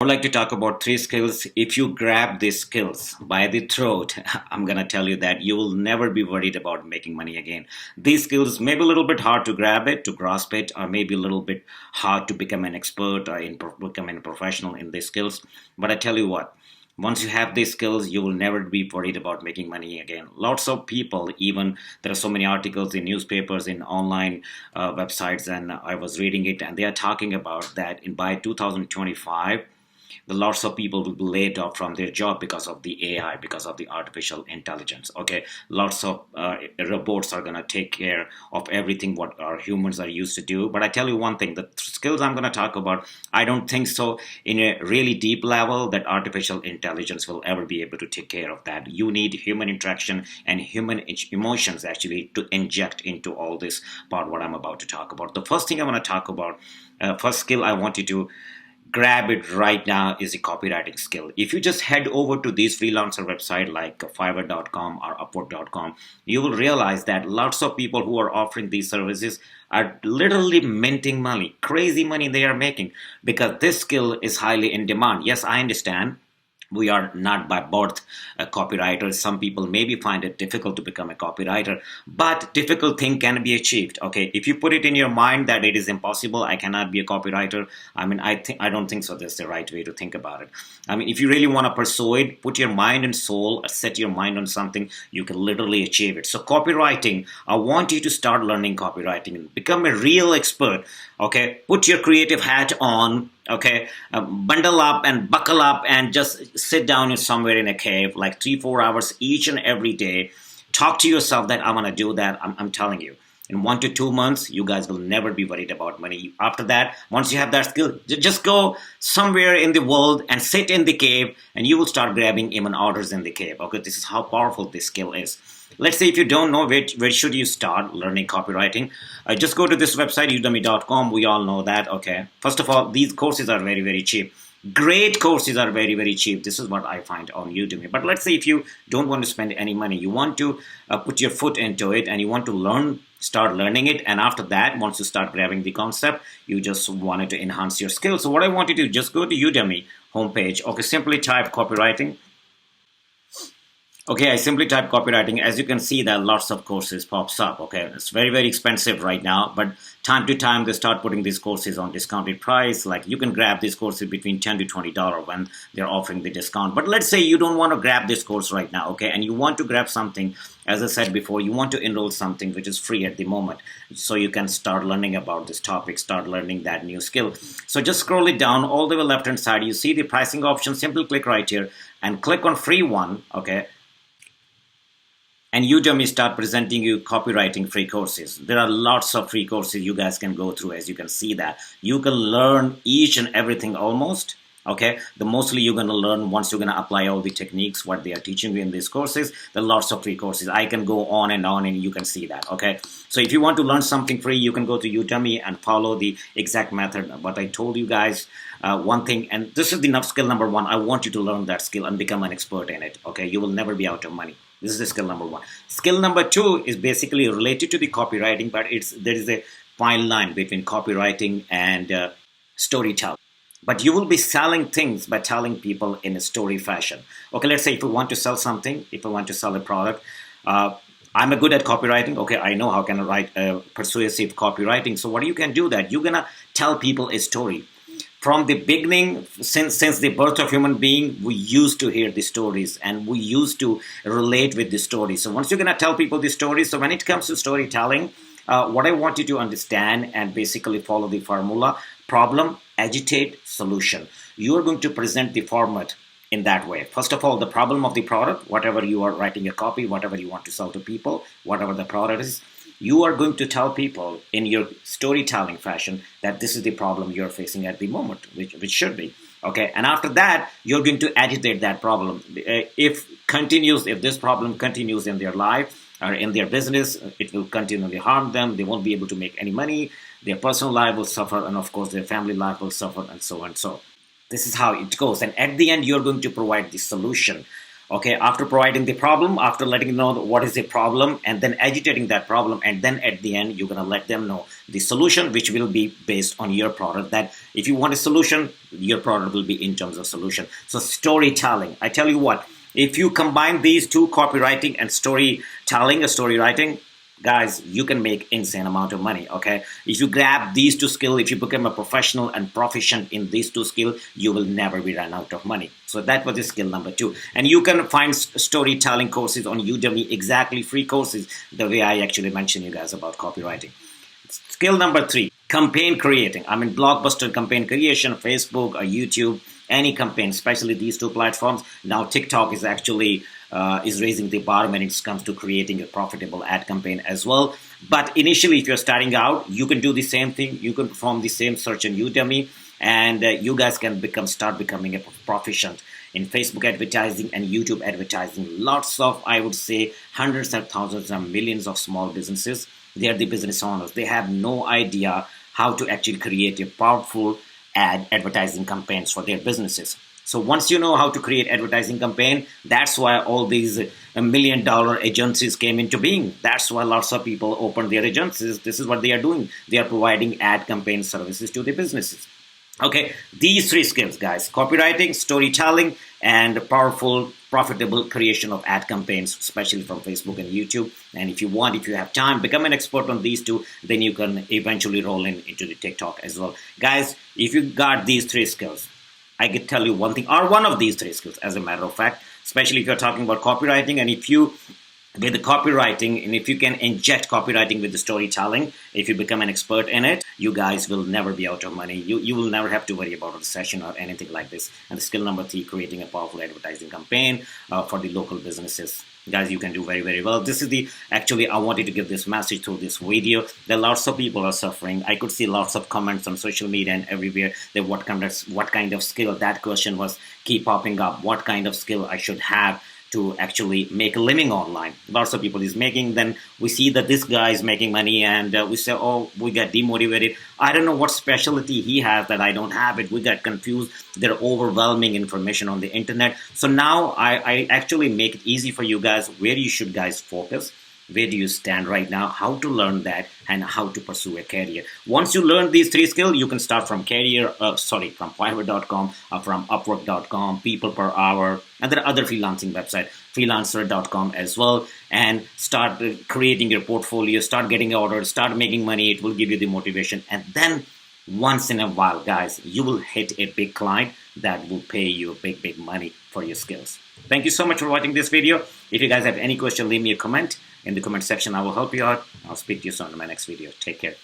I would like to talk about three skills. If you grab these skills by the throat, I'm going to tell you that you will never be worried about making money again. These skills may be a little bit hard to grab it, to grasp it, or maybe a little bit hard to become an expert or become a professional in these skills. But I tell you what, once you have these skills, you will never be worried about making money again. Lots of people, even there are so many articles in newspapers, in online websites, and I was reading it, and they are talking about that in by 2025 the lots of people will be laid off from their job because of the AI, because of the artificial intelligence. Okay, lots of robots are going to take care of everything what our humans are used to do. But I tell you one thing, the skills I'm going to talk about, I don't think so in a really deep level that artificial intelligence will ever be able to take care of that. You need human interaction and human emotions actually to inject into all this part what I'm about to talk about. The first thing I want to talk about, first skill I want you to grab it right now is a copywriting skill. If you just head over to these freelancer website like fiverr.com or upwork.com, you will realize that lots of people who are offering these services are literally minting money, crazy money they are making because this skill is highly in demand. Yes, I understand we are not by birth copywriters. Some people maybe find it difficult to become a copywriter, but difficult thing can be achieved. Okay, if you put it in your mind that it is impossible, I cannot be a copywriter. I don't think so. That's the right way to think about it. If you really want to pursue it, put your mind and soul, set your mind on something, you can literally achieve it. So copywriting, I want you to start learning copywriting and become a real expert. Okay, put your creative hat on. Okay, bundle up and buckle up and just sit down somewhere in a cave like 3-4 hours each and every day. Talk to yourself that I want to do that. I'm telling you, in 1 to 2 months, you guys will never be worried about money. After that, once you have that skill, just go somewhere in the world and sit in the cave and you will start grabbing even orders in the cave. Okay, this is how powerful this skill is. Let's say if you don't know where should you start learning copywriting, just go to this website, udemy.com. We all know that. Okay, first of all, these courses are very, very cheap. Great courses are very, very cheap. This is what I find on Udemy. But let's say if you don't want to spend any money, you want to put your foot into it and you want to start learning it. And after that, once you start grabbing the concept, you just wanted to enhance your skills. So what I want you to do, just go to Udemy homepage. Okay, simply type copywriting. Okay, I simply type copywriting. As you can see, there are lots of courses pops up. Okay, it's very, very expensive right now, but time to time they start putting these courses on discounted price. Like you can grab these courses between $10 to $20 when they're offering the discount. But let's say you don't want to grab this course right now, okay, and you want to grab something, as I said before, you want to enroll something which is free at the moment, so you can start learning about this topic, start learning that new skill. So just scroll it down all the way left hand side. You see the pricing option. Simply click right here and click on free one. Okay. And Udemy start presenting you copywriting free courses. There are lots of free courses you guys can go through. As you can see that you can learn each and everything almost. Okay, the mostly you're going to learn once you're going to apply all the techniques what they are teaching you in these courses. There are lots of free courses. I can go on and you can see that. Okay, so if you want to learn something free, you can go to Udemy and follow the exact method. But I told you guys one thing, and this is the skill number one. I want you to learn that skill and become an expert in it. Okay, you will never be out of money. This is the skill number one. Skill number two is basically related to the copywriting, but there is a fine line between copywriting and storytelling. But you will be selling things by telling people in a story fashion. Okay, let's say if you want to sell something, if you want to sell a product, I'm good at copywriting. Okay, I know how can I write persuasive copywriting. So what you can do that, you're gonna tell people a story. From the beginning, since the birth of human being, we used to hear the stories and we used to relate with the stories. So once you're going to tell people the stories, so when it comes to storytelling, what I want you to understand and basically follow the formula: problem, agitate, solution. You are going to present the format in that way. First of all, the problem of the product, whatever you are writing a copy, whatever you want to sell to people, whatever the product is, you are going to tell people in your storytelling fashion that this is the problem you're facing at the moment, which should be. Okay, and after that, you're going to agitate that problem. If this problem continues in their life or in their business, it will continually harm them. They won't be able to make any money. Their personal life will suffer, and of course, their family life will suffer, and so on and so. This is how it goes. And at the end, you're going to provide the solution. Okay, after providing the problem, after letting them know what is the problem, and then agitating that problem, and then at the end, you're going to let them know the solution, which will be based on your product. That if you want a solution, your product will be in terms of solution. So storytelling, I tell you what, if you combine these two, copywriting and storytelling or story writing, guys, you can make insane amount of money. Okay, if you grab these two skills, if you become a professional and proficient in these two skills, you will never be run out of money. So that was the skill number two. And you can find storytelling courses on Udemy, exactly free courses, the way I actually mentioned you guys about copywriting. Skill number three, campaign creating. I mean, blockbuster campaign creation, Facebook or YouTube, any campaign, especially these two platforms. Now TikTok is actually is raising the bar when it comes to creating a profitable ad campaign as well. But initially, if you're starting out, you can do the same thing. You can perform the same search on Udemy, and you guys can start becoming a proficient in Facebook advertising and YouTube advertising. Lots of, I would say, hundreds of thousands and millions of small businesses. They are the business owners. They have no idea how to actually create a powerful advertising campaigns for their businesses. So once you know how to create advertising campaign, that's why all these $1 million agencies came into being. That's why lots of people open their agencies. This is what they are doing. They are providing ad campaign services to the businesses. Okay, these three skills, guys: copywriting, storytelling, and powerful, profitable creation of ad campaigns, especially from Facebook and YouTube. And if you have time, become an expert on these two, then you can eventually roll into the TikTok as well. Guys, if you got these three skills, I could tell you one thing, or one of these three skills, as a matter of fact, especially if you're talking about copywriting, and if you with the copywriting, and if you can inject copywriting with the storytelling, if you become an expert in it, you guys will never be out of money. You will never have to worry about a recession or anything like this. And the skill number three, creating a powerful advertising campaign for the local businesses. Guys, you can do very, very well. This is actually, I wanted to give this message through this video. That lots of people are suffering. I could see lots of comments on social media and everywhere that what kind of skill, that question was keep popping up. What kind of skill I should have to actually make a living online. Lots of people is making, then we see that this guy is making money, and we say, oh, we get demotivated. I don't know what specialty he has that I don't have it. We get confused. There are overwhelming information on the internet. So now I actually make it easy for you guys where you should guys focus. Where do you stand right now, how to learn that, and how to pursue a career. Once you learn these three skills, you can start from from Fiverr.com or from Upwork.com, People Per Hour, and there are other freelancing websites, freelancer.com as well, and start creating your portfolio, start getting orders, start making money. It will give you the motivation. And then once in a while, guys, you will hit a big client that will pay you big money for your skills. Thank you so much for watching this video. If you guys have any question, leave me a comment in the comment section. I will help you out. I'll speak to you soon in my next video. Take care.